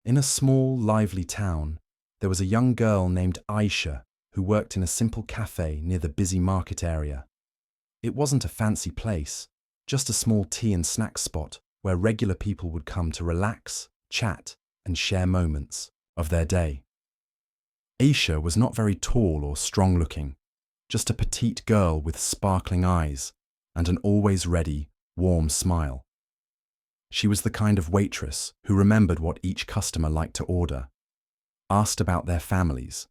In a small, lively town, there was a young girl named Aisha who worked in a simple cafe near the busy market area. It wasn't a fancy place, just a small tea and snack spot where regular people would come to relax, chat, and share moments of their day. Aisha was not very tall or strong-looking, just a petite girl with sparkling eyes and an always-ready, warm smile. She was the kind of waitress who remembered what each customer liked to order, asked about their families,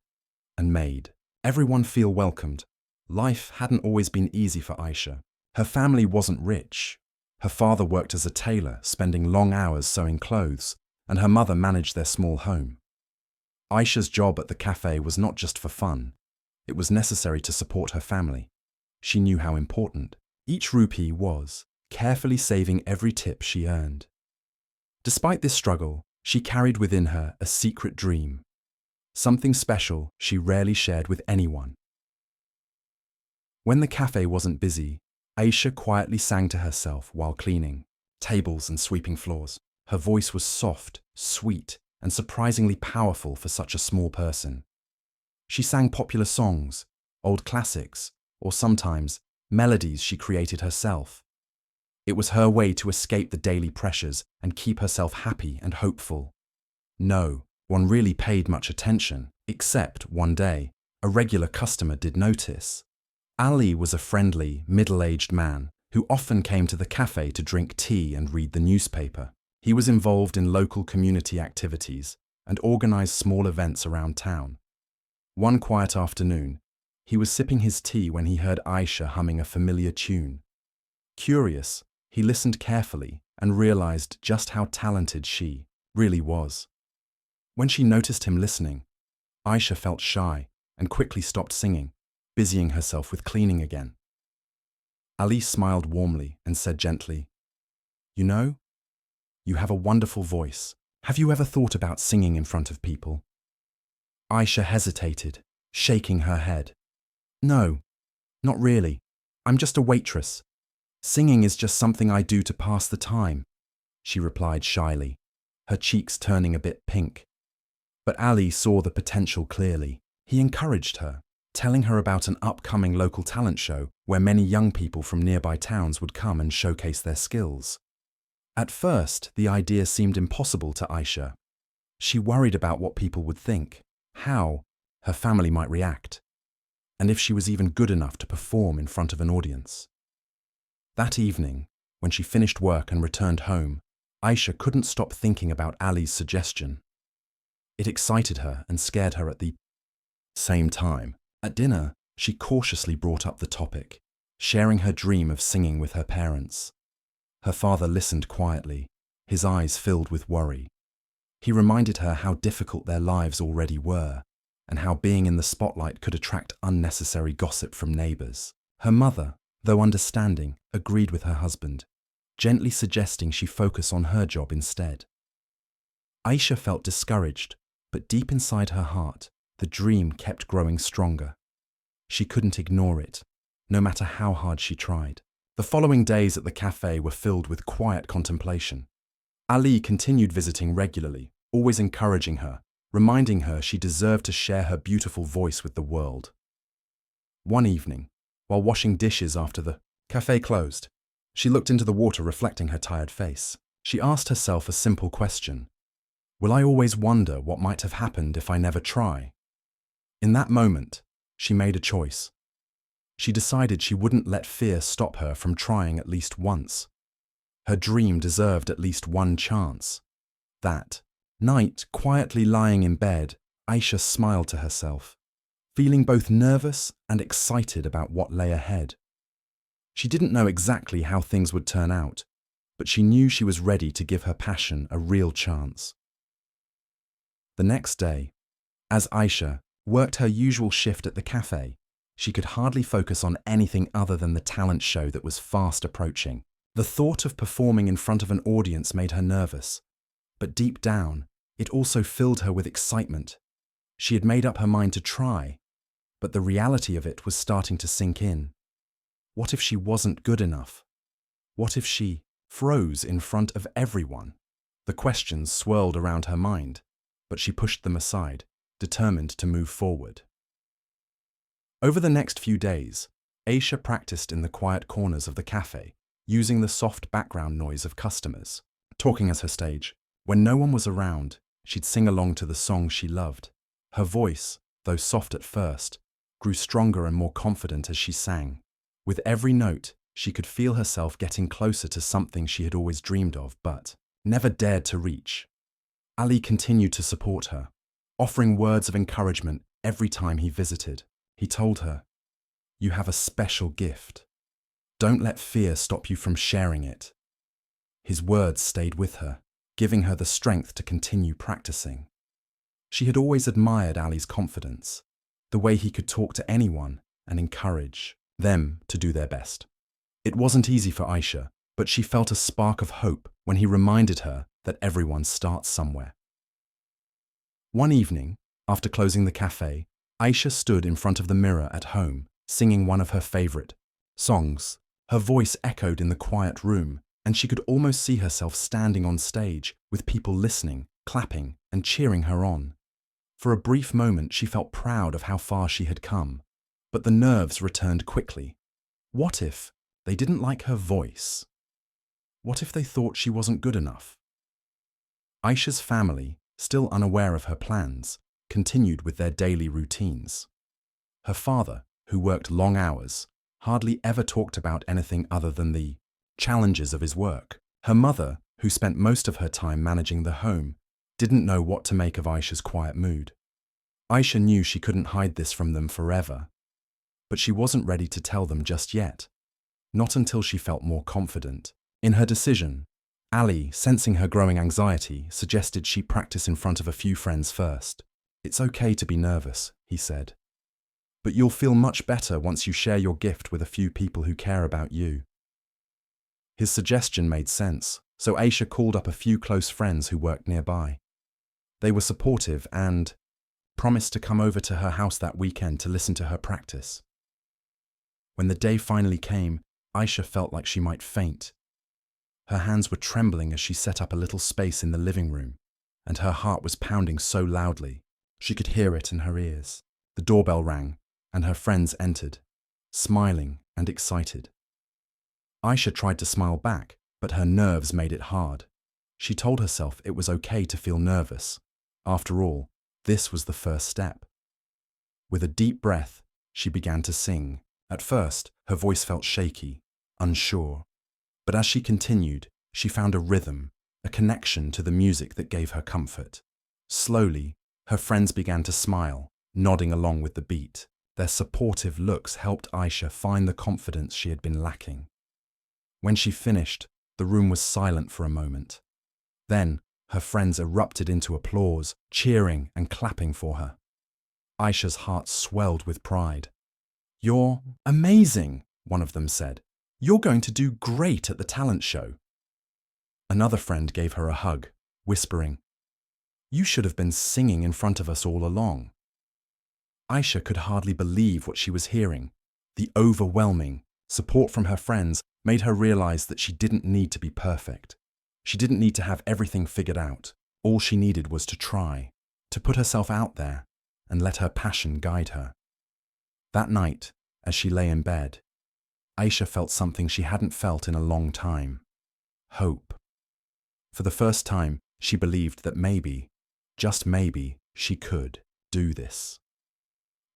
and made everyone feel welcomed. Life hadn't always been easy for Aisha. Her family wasn't rich. Her father worked as a tailor, spending long hours sewing clothes, and her mother managed their small home. Aisha's job at the cafe was not just for fun. It was necessary to support her family. She knew how important each rupee was, carefully saving every tip she earned. Despite this struggle, she carried within her a secret dream, something special she rarely shared with anyone. When the cafe wasn't busy, Aisha quietly sang to herself while cleaning tables and sweeping floors. Her voice was soft, sweet, and surprisingly powerful for such a small person. She sang popular songs, old classics, or sometimes melodies she created herself. It was her way to escape the daily pressures and keep herself happy and hopeful. No one really paid much attention, except one day, a regular customer did notice. Ali was a friendly, middle-aged man who often came to the cafe to drink tea and read the newspaper. He was involved in local community activities and organized small events around town. One quiet afternoon, he was sipping his tea when he heard Aisha humming a familiar tune. Curious, he listened carefully and realized just how talented she really was. When she noticed him listening, Aisha felt shy and quickly stopped singing, busying herself with cleaning again. Ali smiled warmly and said gently, "You know, you have a wonderful voice. Have you ever thought about singing in front of people?" Aisha hesitated, shaking her head. "No, not really. I'm just a waitress. Singing is just something I do to pass the time," she replied shyly, her cheeks turning a bit pink. But Ali saw the potential clearly. He encouraged her, telling her about an upcoming local talent show where many young people from nearby towns would come and showcase their skills. At first, the idea seemed impossible to Aisha. She worried about what people would think, how her family might react, and if she was even good enough to perform in front of an audience. That evening, when she finished work and returned home, Aisha couldn't stop thinking about Ali's suggestion. It excited her and scared her at the same time. At dinner, she cautiously brought up the topic, sharing her dream of singing with her parents. Her father listened quietly, his eyes filled with worry. He reminded her how difficult their lives already were, and how being in the spotlight could attract unnecessary gossip from neighbors. Her mother, though understanding, agreed with her husband, gently suggesting she focus on her job instead. Aisha felt discouraged, but deep inside her heart, the dream kept growing stronger. She couldn't ignore it, no matter how hard she tried. The following days at the cafe were filled with quiet contemplation. Ali continued visiting regularly, always encouraging her, reminding her she deserved to share her beautiful voice with the world. One evening, while washing dishes after the cafe closed, she looked into the water reflecting her tired face. She asked herself a simple question. Will I always wonder what might have happened if I never try? In that moment, she made a choice. She decided she wouldn't let fear stop her from trying at least once. Her dream deserved at least one chance. That night, quietly lying in bed, Aisha smiled to herself, feeling both nervous and excited about what lay ahead. She didn't know exactly how things would turn out, but she knew she was ready to give her passion a real chance. The next day, as Aisha worked her usual shift at the cafe, she could hardly focus on anything other than the talent show that was fast approaching. The thought of performing in front of an audience made her nervous, but deep down, it also filled her with excitement. She had made up her mind to try, but the reality of it was starting to sink in. What if she wasn't good enough? What if she froze in front of everyone? The questions swirled around her mind, but she pushed them aside, determined to move forward. Over the next few days, Aisha practiced in the quiet corners of the cafe, using the soft background noise of customers, talking as her stage. When no one was around, she'd sing along to the songs she loved. Her voice, though soft at first, grew stronger and more confident as she sang. With every note, she could feel herself getting closer to something she had always dreamed of but never dared to reach. Ali continued to support her, offering words of encouragement every time he visited. He told her, "You have a special gift. Don't let fear stop you from sharing it." His words stayed with her, giving her the strength to continue practicing. She had always admired Ali's confidence, the way he could talk to anyone and encourage them to do their best. It wasn't easy for Aisha, but she felt a spark of hope when he reminded her that everyone starts somewhere. One evening, after closing the cafe, Aisha stood in front of the mirror at home, singing one of her favorite songs. Her voice echoed in the quiet room, and she could almost see herself standing on stage with people listening, clapping, and cheering her on. For a brief moment, she felt proud of how far she had come, but the nerves returned quickly. What if they didn't like her voice? What if they thought she wasn't good enough? Aisha's family, still unaware of her plans, continued with their daily routines. Her father, who worked long hours, hardly ever talked about anything other than the challenges of his work. Her mother, who spent most of her time managing the home, didn't know what to make of Aisha's quiet mood. Aisha knew she couldn't hide this from them forever, but she wasn't ready to tell them just yet, not until she felt more confident in her decision. Ali, sensing her growing anxiety, suggested she practice in front of a few friends first. "It's okay to be nervous," he said, "but you'll feel much better once you share your gift with a few people who care about you." His suggestion made sense, so Aisha called up a few close friends who worked nearby. They were supportive and promised to come over to her house that weekend to listen to her practice. When the day finally came, Aisha felt like she might faint. Her hands were trembling as she set up a little space in the living room, and her heart was pounding so loudly she could hear it in her ears. The doorbell rang, and her friends entered, smiling and excited. Aisha tried to smile back, but her nerves made it hard. She told herself it was okay to feel nervous. After all, this was the first step. With a deep breath, she began to sing. At first, her voice felt shaky, unsure. But as she continued, she found a rhythm, a connection to the music that gave her comfort. Slowly, her friends began to smile, nodding along with the beat. Their supportive looks helped Aisha find the confidence she had been lacking. When she finished, the room was silent for a moment. Then, her friends erupted into applause, cheering and clapping for her. Aisha's heart swelled with pride. "You're amazing," one of them said. "You're going to do great at the talent show." Another friend gave her a hug, whispering, "You should have been singing in front of us all along." Aisha could hardly believe what she was hearing. The overwhelming support from her friends made her realize that she didn't need to be perfect. She didn't need to have everything figured out. All she needed was to try, to put herself out there, and let her passion guide her. That night, as she lay in bed, Aisha felt something she hadn't felt in a long time: hope. For the first time, she believed that maybe, just maybe, she could do this.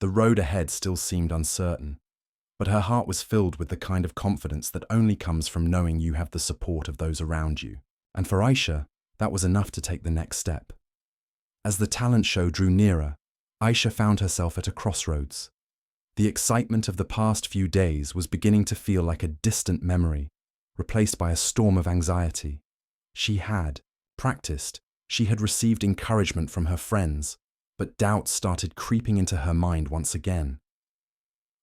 The road ahead still seemed uncertain, but her heart was filled with the kind of confidence that only comes from knowing you have the support of those around you. And for Aisha, that was enough to take the next step. As the talent show drew nearer, Aisha found herself at a crossroads. The excitement of the past few days was beginning to feel like a distant memory, replaced by a storm of anxiety. She had practiced, she had received encouragement from her friends, but doubts started creeping into her mind once again.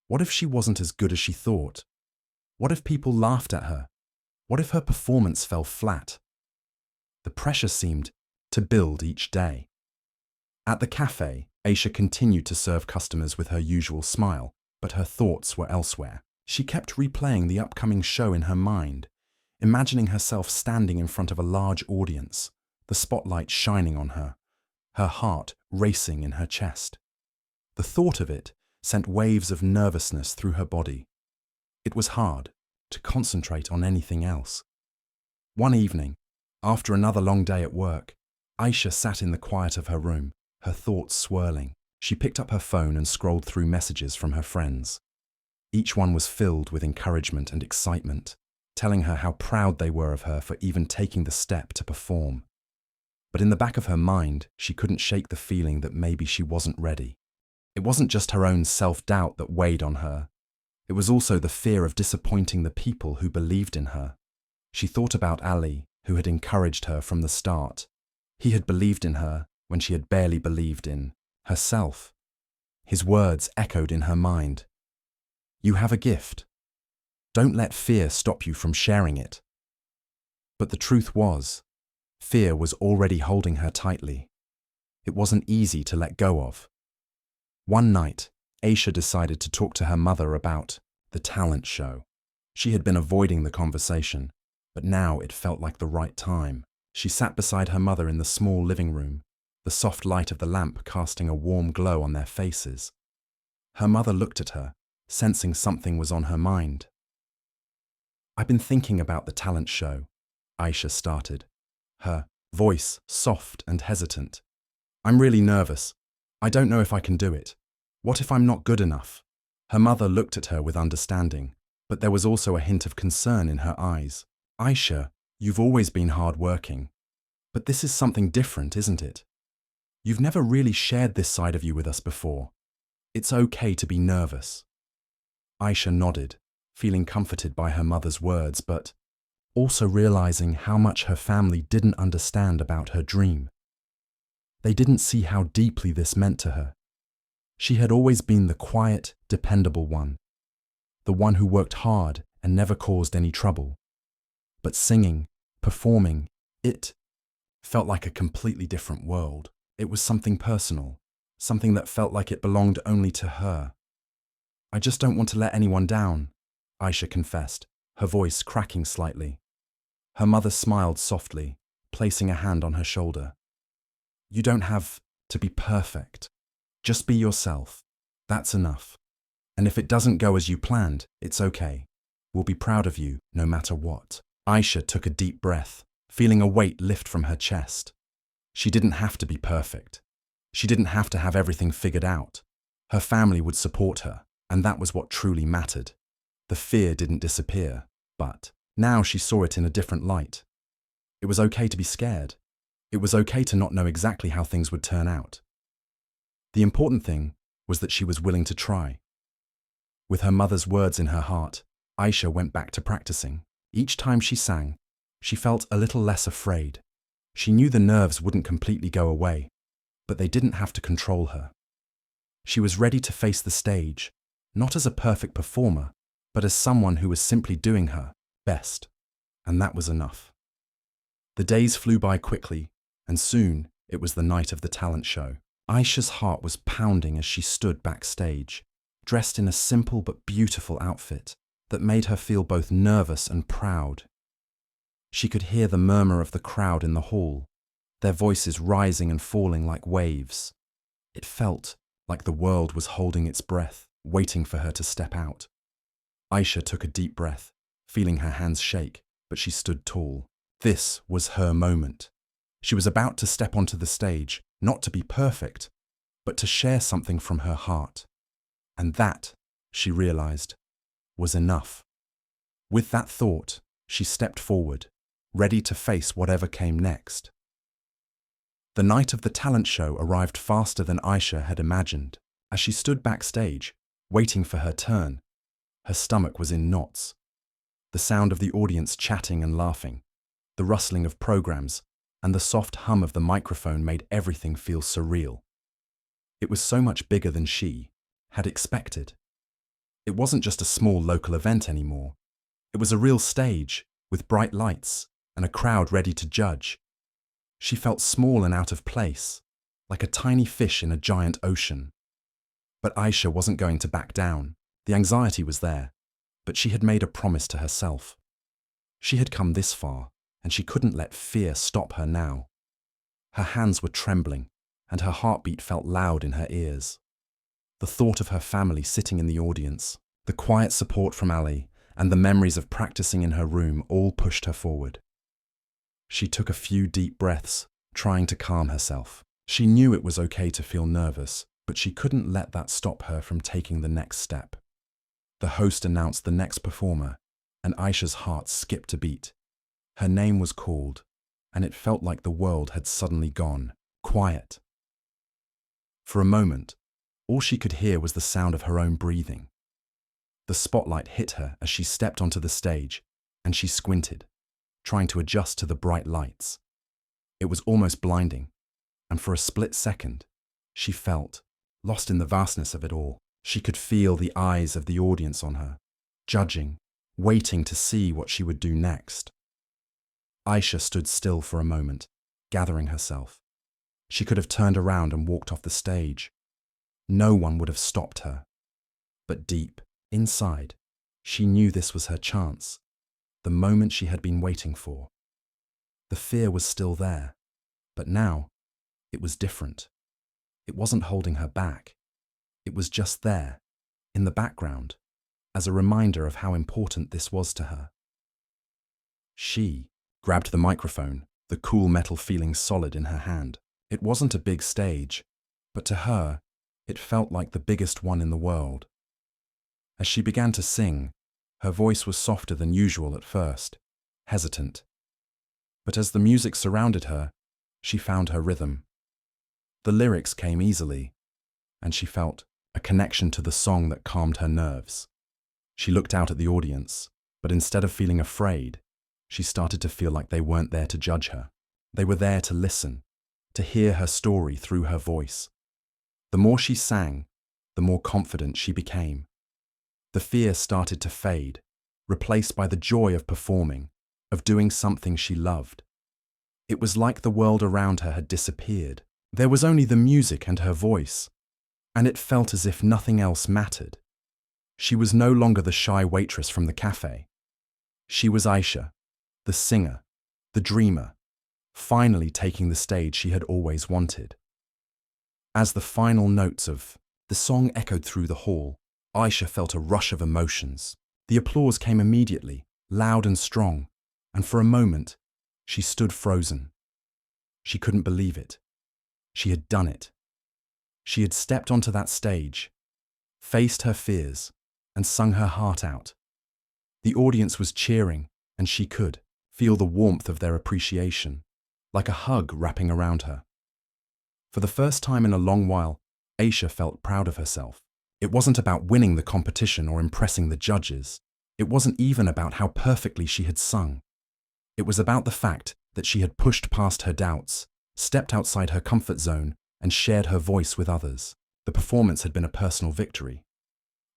What if she wasn't as good as she thought? What if people laughed at her? What if her performance fell flat? The pressure seemed to build each day. At the cafe, Aisha continued to serve customers with her usual smile, but her thoughts were elsewhere. She kept replaying the upcoming show in her mind, imagining herself standing in front of a large audience, the spotlight shining on her heart racing in her chest. The thought of it sent waves of nervousness through her body. It was hard to concentrate on anything else. One evening, after another long day at work, Aisha sat in the quiet of her room, her thoughts swirling. She picked up her phone and scrolled through messages from her friends. Each one was filled with encouragement and excitement, telling her how proud they were of her for even taking the step to perform. But in the back of her mind, she couldn't shake the feeling that maybe she wasn't ready. It wasn't just her own self-doubt that weighed on her. It was also the fear of disappointing the people who believed in her. She thought about Ali, who had encouraged her from the start. He had believed in her when she had barely believed in herself. His words echoed in her mind. You have a gift. Don't let fear stop you from sharing it. But the truth was, fear was already holding her tightly. It wasn't easy to let go of. One night, Aisha decided to talk to her mother about the talent show. She had been avoiding the conversation, but now it felt like the right time. She sat beside her mother in the small living room, the soft light of the lamp casting a warm glow on their faces. Her mother looked at her, sensing something was on her mind. I've been thinking about the talent show, Aisha started, her voice soft and hesitant. I'm really nervous. I don't know if I can do it. What if I'm not good enough? Her mother looked at her with understanding, but there was also a hint of concern in her eyes. Aisha, you've always been hard-working. But this is something different, isn't it? You've never really shared this side of you with us before. It's okay to be nervous. Aisha nodded, feeling comforted by her mother's words, but also realizing how much her family didn't understand about her dream. They didn't see how deeply this meant to her. She had always been the quiet, dependable one, the one who worked hard and never caused any trouble. But singing, performing, it felt like a completely different world. It was something personal, something that felt like it belonged only to her. I just don't want to let anyone down, Aisha confessed, her voice cracking slightly. Her mother smiled softly, placing a hand on her shoulder. You don't have to be perfect. Just be yourself. That's enough. And if it doesn't go as you planned, it's okay. We'll be proud of you no matter what. Aisha took a deep breath, feeling a weight lift from her chest. She didn't have to be perfect. She didn't have to have everything figured out. Her family would support her, and that was what truly mattered. The fear didn't disappear, but now she saw it in a different light. It was okay to be scared. It was okay to not know exactly how things would turn out. The important thing was that she was willing to try. With her mother's words in her heart, Aisha went back to practicing. Each time she sang, she felt a little less afraid. She knew the nerves wouldn't completely go away, but they didn't have to control her. She was ready to face the stage, not as a perfect performer, but as someone who was simply doing her best, and that was enough. The days flew by quickly, and soon it was the night of the talent show. Aisha's heart was pounding as she stood backstage, dressed in a simple but beautiful outfit that made her feel both nervous and proud. She could hear the murmur of the crowd in the hall, their voices rising and falling like waves. It felt like the world was holding its breath, waiting for her to step out. Aisha took a deep breath, feeling her hands shake, but she stood tall. This was her moment. She was about to step onto the stage, not to be perfect, but to share something from her heart. And that, she realized, was enough. With that thought, she stepped forward, ready to face whatever came next. The night of the talent show arrived faster than Aisha had imagined. As she stood backstage, waiting for her turn, her stomach was in knots. The sound of the audience chatting and laughing, the rustling of programs, and the soft hum of the microphone made everything feel surreal. It was so much bigger than she had expected. It wasn't just a small local event anymore. It was a real stage with bright lights and a crowd ready to judge. She felt small and out of place, like a tiny fish in a giant ocean. But Aisha wasn't going to back down. The anxiety was there, but she had made a promise to herself. She had come this far, and she couldn't let fear stop her now. Her hands were trembling, and her heartbeat felt loud in her ears. The thought of her family sitting in the audience, the quiet support from Ali, and the memories of practicing in her room all pushed her forward. She took a few deep breaths, trying to calm herself. She knew it was okay to feel nervous, but she couldn't let that stop her from taking the next step. The host announced the next performer, and Aisha's heart skipped a beat. Her name was called, and it felt like the world had suddenly gone quiet. For a moment, all she could hear was the sound of her own breathing. The spotlight hit her as she stepped onto the stage, and she squinted, trying to adjust to the bright lights. It was almost blinding, and for a split second, she felt lost in the vastness of it all. She could feel the eyes of the audience on her, judging, waiting to see what she would do next. Aisha stood still for a moment, gathering herself. She could have turned around and walked off the stage. No one would have stopped her. But deep inside, she knew this was her chance, the moment she had been waiting for. The fear was still there, but now it was different. It wasn't holding her back. It was just there, in the background, as a reminder of how important this was to her. She grabbed the microphone, the cool metal feeling solid in her hand. It wasn't a big stage, but to her, it felt like the biggest one in the world. As she began to sing, her voice was softer than usual at first, hesitant. But as the music surrounded her, she found her rhythm. The lyrics came easily, and she felt a connection to the song that calmed her nerves. She looked out at the audience, but instead of feeling afraid, she started to feel like they weren't there to judge her. They were there to listen, to hear her story through her voice. The more she sang, the more confident she became. The fear started to fade, replaced by the joy of performing, of doing something she loved. It was like the world around her had disappeared. There was only the music and her voice, and it felt as if nothing else mattered. She was no longer the shy waitress from the cafe. She was Aisha, the singer, the dreamer, finally taking the stage she had always wanted. As the final notes of the song echoed through the hall, Aisha felt a rush of emotions. The applause came immediately, loud and strong, and for a moment, she stood frozen. She couldn't believe it. She had done it. She had stepped onto that stage, faced her fears, and sung her heart out. The audience was cheering, and she could feel the warmth of their appreciation, like a hug wrapping around her. For the first time in a long while, Aisha felt proud of herself. It wasn't about winning the competition or impressing the judges. It wasn't even about how perfectly she had sung. It was about the fact that she had pushed past her doubts, stepped outside her comfort zone, and shared her voice with others. The performance had been a personal victory.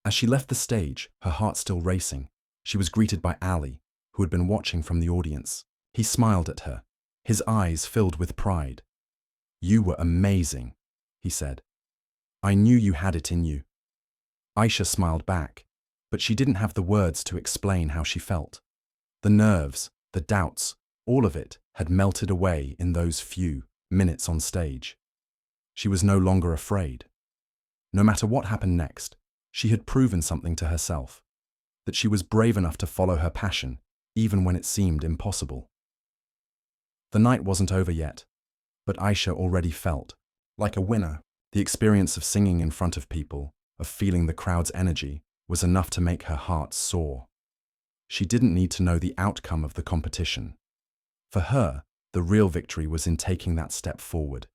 As she left the stage, her heart still racing, she was greeted by Ali, who had been watching from the audience. He smiled at her, his eyes filled with pride. "You were amazing," he said. "I knew you had it in you." Aisha smiled back, but she didn't have the words to explain how she felt. The nerves, the doubts, all of it had melted away in those few minutes on stage. She was no longer afraid. No matter what happened next, she had proven something to herself, that she was brave enough to follow her passion, even when it seemed impossible. The night wasn't over yet, but Aisha already felt like a winner. The experience of singing in front of people, of feeling the crowd's energy, was enough to make her heart soar. She didn't need to know the outcome of the competition. For her, the real victory was in taking that step forward,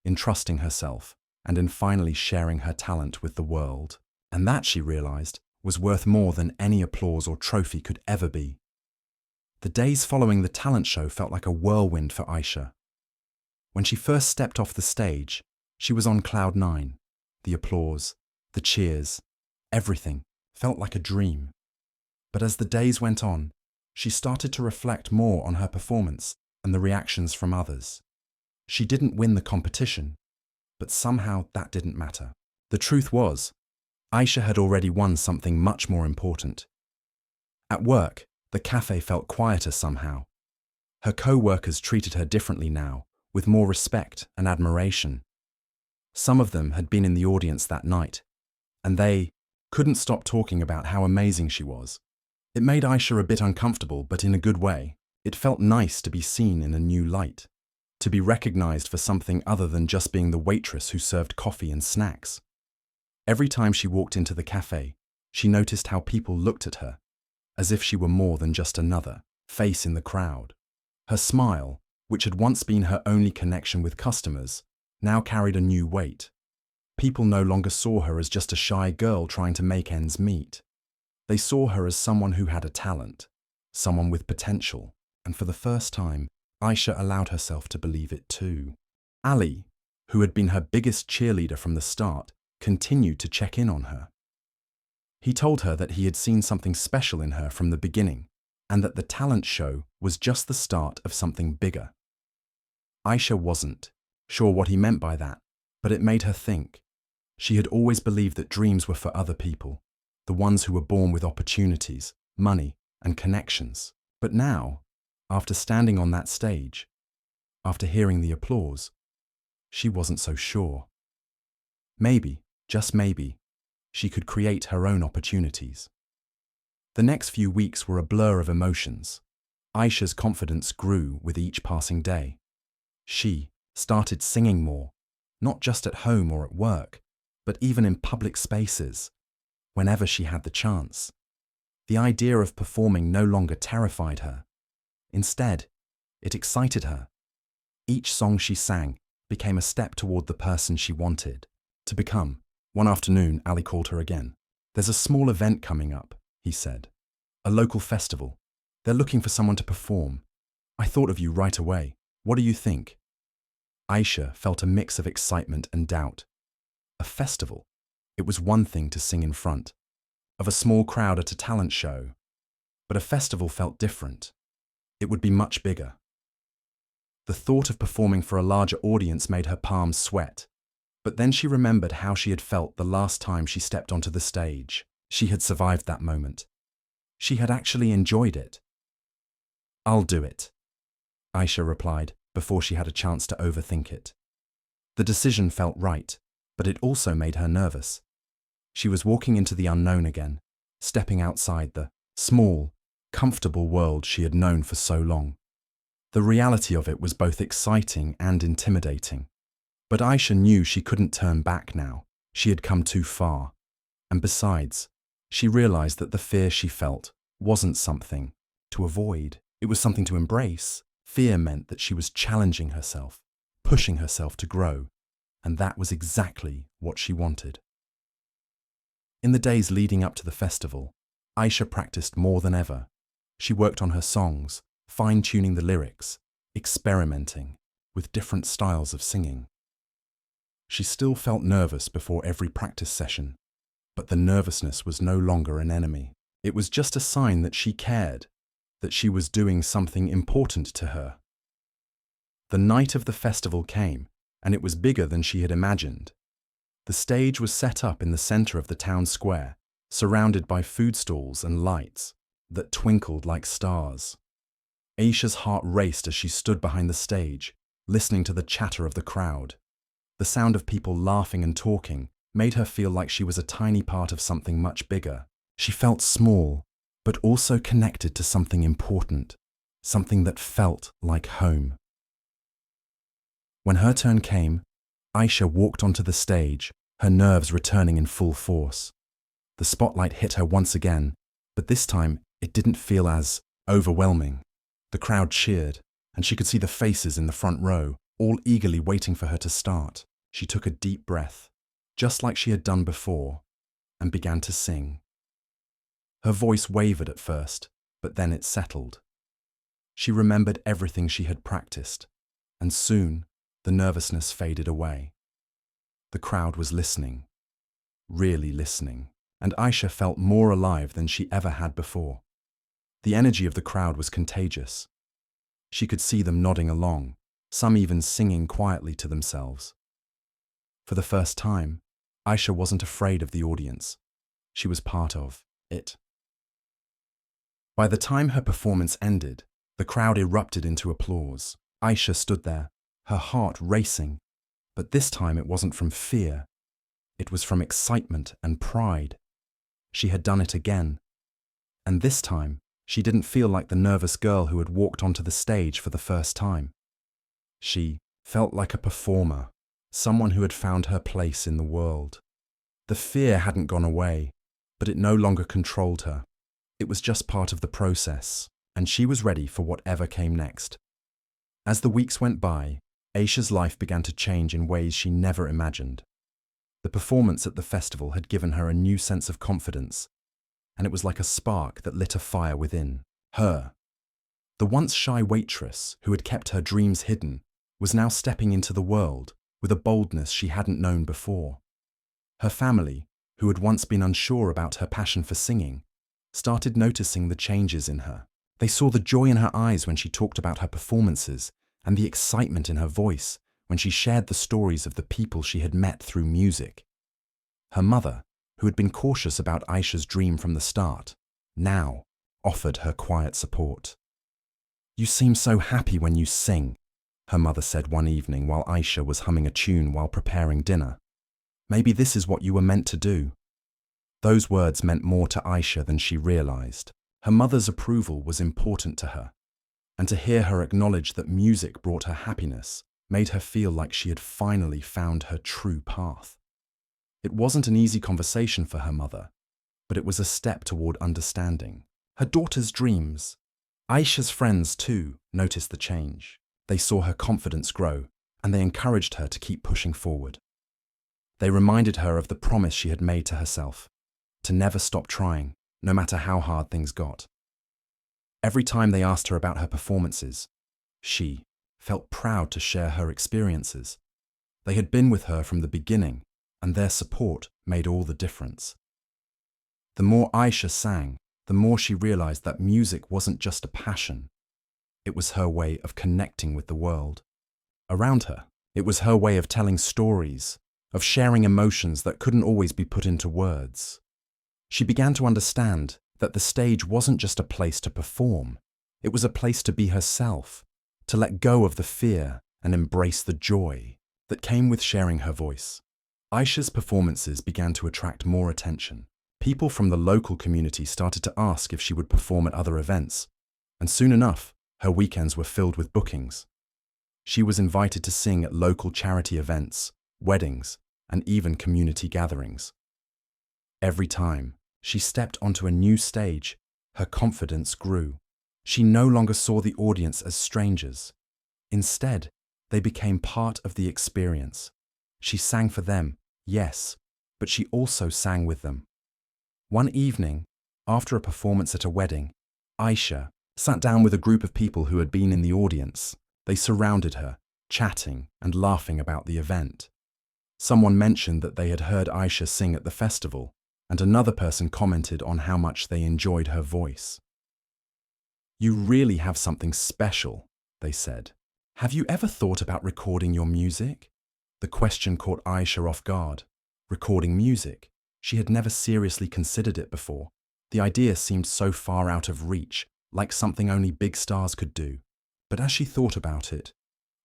in trusting herself, and in finally sharing her talent with the world. And that, she realized, was worth more than any applause or trophy could ever be. The days following the talent show felt like a whirlwind for Aisha. When she first stepped off the stage, she was on cloud nine. The applause, the cheers, everything felt like a dream. But as the days went on, she started to reflect more on her performance and the reactions from others. She didn't win the competition, but somehow that didn't matter. The truth was, Aisha had already won something much more important. At work, the cafe felt quieter somehow. Her co-workers treated her differently now, with more respect and admiration. Some of them had been in the audience that night, and they couldn't stop talking about how amazing she was. It made Aisha a bit uncomfortable, but in a good way. It felt nice to be seen in a new light, to be recognized for something other than just being the waitress who served coffee and snacks. Every time she walked into the cafe, she noticed how people looked at her, as if she were more than just another face in the crowd. Her smile, which had once been her only connection with customers, now carried a new weight. People no longer saw her as just a shy girl trying to make ends meet. They saw her as someone who had a talent, someone with potential, and for the first time, Aisha allowed herself to believe it too. Ali, who had been her biggest cheerleader from the start, continued to check in on her. He told her that he had seen something special in her from the beginning, and that the talent show was just the start of something bigger. Aisha wasn't sure what he meant by that, but it made her think. She had always believed that dreams were for other people, the ones who were born with opportunities, money, and connections. But now, after standing on that stage, after hearing the applause, she wasn't so sure. Maybe, just maybe, she could create her own opportunities. The next few weeks were a blur of emotions. Aisha's confidence grew with each passing day. She started singing more, not just at home or at work, but even in public spaces, whenever she had the chance. The idea of performing no longer terrified her. Instead, it excited her. Each song she sang became a step toward the person she wanted to become. One afternoon, Ali called her again. "There's a small event coming up," he said. "A local festival. They're looking for someone to perform. I thought of you right away. What do you think?" Aisha felt a mix of excitement and doubt. A festival. It was one thing to sing in front of a small crowd at a talent show, but a festival felt different. It would be much bigger. The thought of performing for a larger audience made her palms sweat, but then she remembered how she had felt the last time she stepped onto the stage. She had survived that moment. She had actually enjoyed it. "I'll do it," Aisha replied before she had a chance to overthink it. The decision felt right, but it also made her nervous. She was walking into the unknown again, stepping outside the small, comfortable world she had known for so long. The reality of it was both exciting and intimidating. But Aisha knew she couldn't turn back now. She had come too far. And besides, she realized that the fear she felt wasn't something to avoid. It was something to embrace. Fear meant that she was challenging herself, pushing herself to grow, and that was exactly what she wanted. In the days leading up to the festival, Aisha practiced more than ever. She worked on her songs, fine-tuning the lyrics, experimenting with different styles of singing. She still felt nervous before every practice session, but the nervousness was no longer an enemy. It was just a sign that she cared, that she was doing something important to her. The night of the festival came, and it was bigger than she had imagined. The stage was set up in the center of the town square, surrounded by food stalls and lights that twinkled like stars. Aisha's heart raced as she stood behind the stage, listening to the chatter of the crowd. The sound of people laughing and talking made her feel like she was a tiny part of something much bigger. She felt small, but also connected to something important, something that felt like home. When her turn came, Aisha walked onto the stage, her nerves returning in full force. The spotlight hit her once again, but this time it didn't feel as overwhelming. The crowd cheered, and she could see the faces in the front row, all eagerly waiting for her to start. She took a deep breath, just like she had done before, and began to sing. Her voice wavered at first, but then it settled. She remembered everything she had practiced, and soon the nervousness faded away. The crowd was listening, really listening, and Aisha felt more alive than she ever had before. The energy of the crowd was contagious. She could see them nodding along, some even singing quietly to themselves. For the first time, Aisha wasn't afraid of the audience. She was part of it. By the time her performance ended, the crowd erupted into applause. Aisha stood there, her heart racing. But this time it wasn't from fear. It was from excitement and pride. She had done it again. And this time, she didn't feel like the nervous girl who had walked onto the stage for the first time. She felt like a performer, someone who had found her place in the world. The fear hadn't gone away, but it no longer controlled her. It was just part of the process, and she was ready for whatever came next. As the weeks went by, Aisha's life began to change in ways she never imagined. The performance at the festival had given her a new sense of confidence, and it was like a spark that lit a fire within her. The once shy waitress, who had kept her dreams hidden, was now stepping into the world with a boldness she hadn't known before. Her family, who had once been unsure about her passion for singing, started noticing the changes in her. They saw the joy in her eyes when she talked about her performances and the excitement in her voice when she shared the stories of the people she had met through music. Her mother, who had been cautious about Aisha's dream from the start, now offered her quiet support. "You seem so happy when you sing," her mother said one evening while Aisha was humming a tune while preparing dinner. "Maybe this is what you were meant to do." Those words meant more to Aisha than she realized. Her mother's approval was important to her, and to hear her acknowledge that music brought her happiness made her feel like she had finally found her true path. It wasn't an easy conversation for her mother, but it was a step toward understanding her daughter's dreams. Aisha's friends, too, noticed the change. They saw her confidence grow, and they encouraged her to keep pushing forward. They reminded her of the promise she had made to herself, to never stop trying, no matter how hard things got. Every time they asked her about her performances, she felt proud to share her experiences. They had been with her from the beginning, and their support made all the difference. The more Aisha sang, the more she realized that music wasn't just a passion. It was her way of connecting with the world around her. It was her way of telling stories, of sharing emotions that couldn't always be put into words. She began to understand that the stage wasn't just a place to perform. It was a place to be herself, to let go of the fear and embrace the joy that came with sharing her voice. Aisha's performances began to attract more attention. People from the local community started to ask if she would perform at other events, and soon enough, her weekends were filled with bookings. She was invited to sing at local charity events, weddings, and even community gatherings. Every time she stepped onto a new stage, her confidence grew. She no longer saw the audience as strangers. Instead, they became part of the experience. She sang for them, yes, but she also sang with them. One evening, after a performance at a wedding, Aisha sat down with a group of people who had been in the audience. They surrounded her, chatting and laughing about the event. Someone mentioned that they had heard Aisha sing at the festival, and another person commented on how much they enjoyed her voice. "You really have something special," they said. "Have you ever thought about recording your music?" The question caught Aisha off guard. Recording music? She had never seriously considered it before. The idea seemed so far out of reach, like something only big stars could do. But as she thought about it,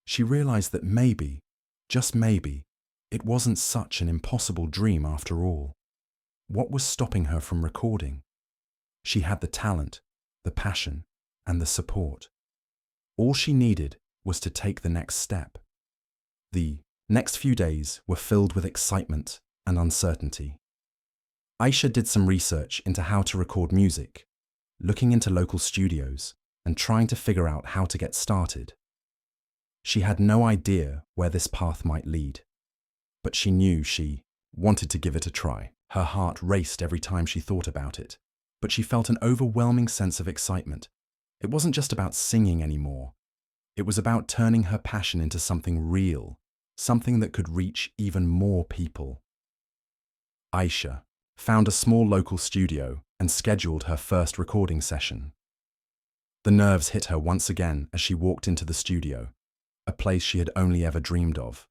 she realized that maybe, just maybe, it wasn't such an impossible dream after all. What was stopping her from recording? She had the talent, the passion, and the support. All she needed was to take the next step. The next few days were filled with excitement and uncertainty. Aisha did some research into how to record music, looking into local studios and trying to figure out how to get started. She had no idea where this path might lead, but she knew she wanted to give it a try. Her heart raced every time she thought about it, but she felt an overwhelming sense of excitement. It wasn't just about singing anymore. It was about turning her passion into something real, something that could reach even more people. Aisha found a small local studio and scheduled her first recording session. The nerves hit her once again as she walked into the studio, a place she had only ever dreamed of.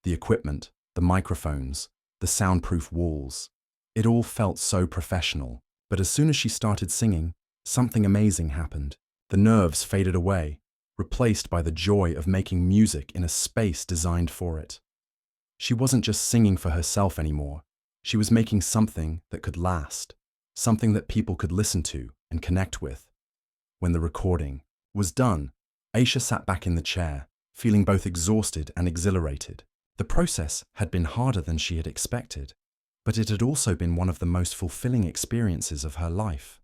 The equipment, the microphones, the soundproof walls, it all felt so professional. But as soon as she started singing, something amazing happened. The nerves faded away, replaced by the joy of making music in a space designed for it. She wasn't just singing for herself anymore. She was making something that could last, something that people could listen to and connect with. When the recording was done, Aisha sat back in the chair, feeling both exhausted and exhilarated. The process had been harder than she had expected, but it had also been one of the most fulfilling experiences of her life.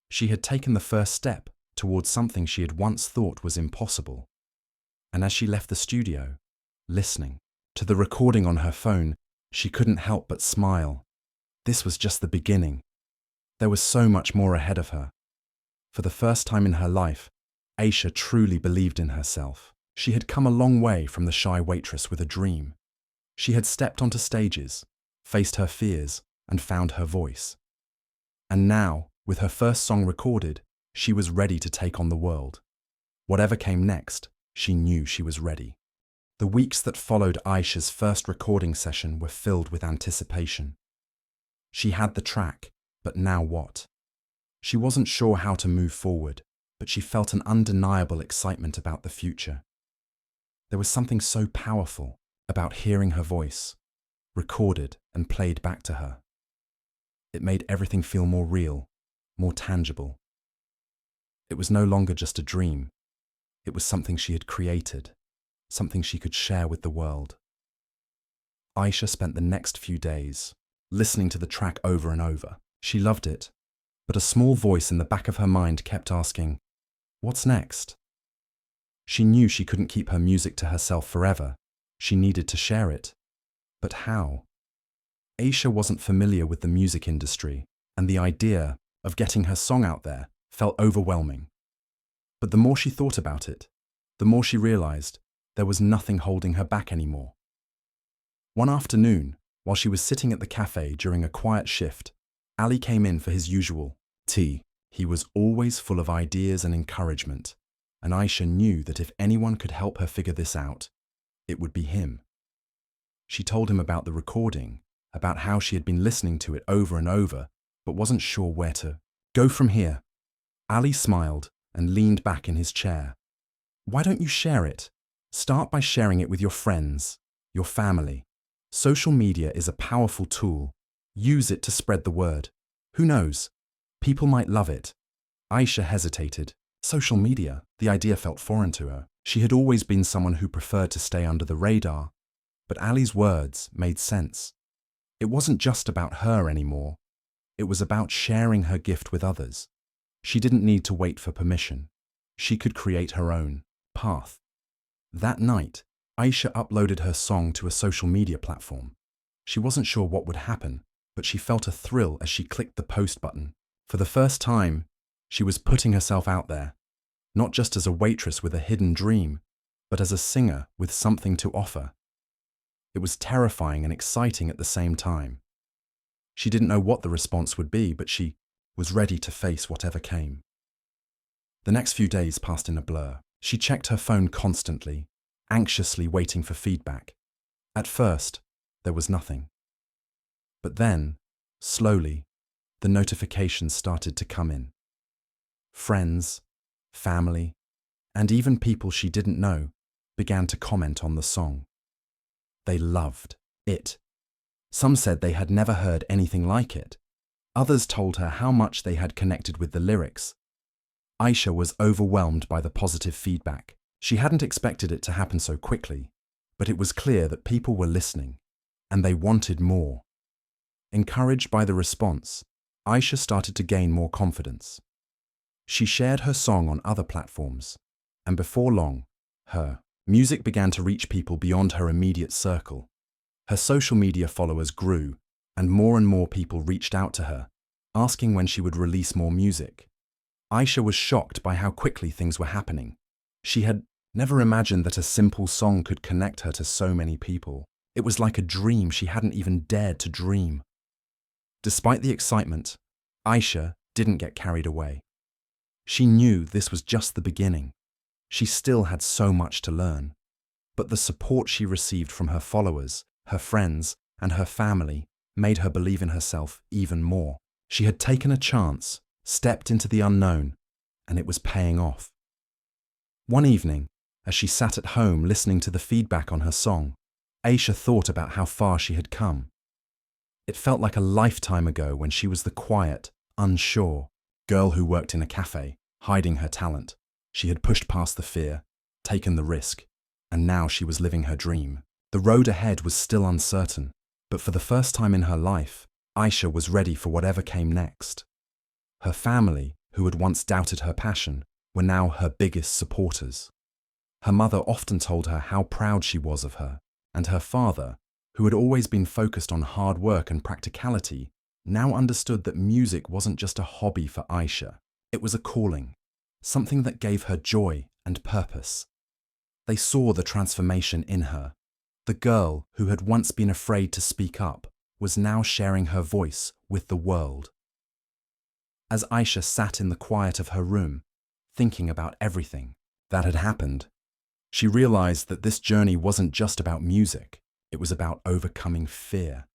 She had taken the first step towards something she had once thought was impossible. And as she left the studio, listening to the recording on her phone, she couldn't help but smile. This was just the beginning. There was so much more ahead of her. For the first time in her life, Aisha truly believed in herself. She had come a long way from the shy waitress with a dream. She had stepped onto stages, faced her fears, and found her voice. And now, with her first song recorded, she was ready to take on the world. Whatever came next, she knew she was ready. The weeks that followed Aisha's first recording session were filled with anticipation. She had the track, but now what? She wasn't sure how to move forward, but she felt an undeniable excitement about the future. There was something so powerful about hearing her voice, recorded and played back to her. It made everything feel more real, more tangible. It was no longer just a dream. It was something she had created, something she could share with the world. Aisha spent the next few days listening to the track over and over. She loved it, but a small voice in the back of her mind kept asking, "What's next?" She knew she couldn't keep her music to herself forever. She needed to share it. But how? Aisha wasn't familiar with the music industry, and the idea of getting her song out there felt overwhelming. But the more she thought about it, the more she realized there was nothing holding her back anymore. One afternoon, while she was sitting at the cafe during a quiet shift, Ali came in for his usual tea. He was always full of ideas and encouragement, and Aisha knew that if anyone could help her figure this out, it would be him. She told him about the recording, about how she had been listening to it over and over, but wasn't sure where to go from here. Ali smiled and leaned back in his chair. "Why don't you share it? Start by sharing it with your friends, your family. Social media is a powerful tool. Use it to spread the word. Who knows? People might love it." Aisha hesitated. Social media, the idea felt foreign to her. She had always been someone who preferred to stay under the radar, but Ali's words made sense. It wasn't just about her anymore. It was about sharing her gift with others. She didn't need to wait for permission. She could create her own path. That night, Aisha uploaded her song to a social media platform. She wasn't sure what would happen, but she felt a thrill as she clicked the post button. For the first time, she was putting herself out there, not just as a waitress with a hidden dream, but as a singer with something to offer. It was terrifying and exciting at the same time. She didn't know what the response would be, but she was ready to face whatever came. The next few days passed in a blur. She checked her phone constantly, anxiously waiting for feedback. At first, there was nothing. But then, slowly, the notifications started to come in. Friends, family, and even people she didn't know began to comment on the song. They loved it. Some said they had never heard anything like it. Others told her how much they had connected with the lyrics. Aisha was overwhelmed by the positive feedback. She hadn't expected it to happen so quickly, but it was clear that people were listening, and they wanted more. Encouraged by the response, Aisha started to gain more confidence. She shared her song on other platforms, and before long, her music began to reach people beyond her immediate circle. Her social media followers grew, and more people reached out to her, asking when she would release more music. Aisha was shocked by how quickly things were happening. She had never imagined that a simple song could connect her to so many people. It was like a dream she hadn't even dared to dream. Despite the excitement, Aisha didn't get carried away. She knew this was just the beginning. She still had so much to learn. But the support she received from her followers, her friends, and her family made her believe in herself even more. She had taken a chance, stepped into the unknown, and it was paying off. One evening, as she sat at home listening to the feedback on her song, Aisha thought about how far she had come. It felt like a lifetime ago when she was the quiet, unsure girl who worked in a cafe, hiding her talent. She had pushed past the fear, taken the risk, and now she was living her dream. The road ahead was still uncertain, but for the first time in her life, Aisha was ready for whatever came next. Her family, who had once doubted her passion, were now her biggest supporters. Her mother often told her how proud she was of her, and her father, who had always been focused on hard work and practicality, now understood that music wasn't just a hobby for Aisha. It was a calling, something that gave her joy and purpose. They saw the transformation in her. The girl who had once been afraid to speak up was now sharing her voice with the world. As Aisha sat in the quiet of her room, thinking about everything that had happened, she realized that this journey wasn't just about music. It was about overcoming fear,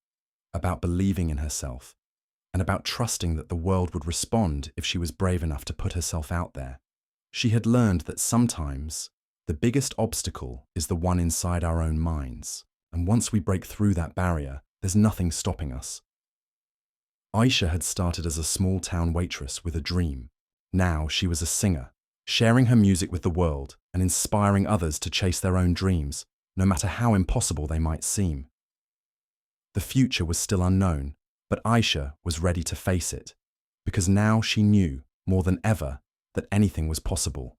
about believing in herself, and about trusting that the world would respond if she was brave enough to put herself out there. She had learned that sometimes the biggest obstacle is the one inside our own minds, and once we break through that barrier, there's nothing stopping us. Aisha had started as a small-town waitress with a dream. Now she was a singer, sharing her music with the world and inspiring others to chase their own dreams, no matter how impossible they might seem. The future was still unknown, but Aisha was ready to face it, because now she knew, more than ever, that anything was possible.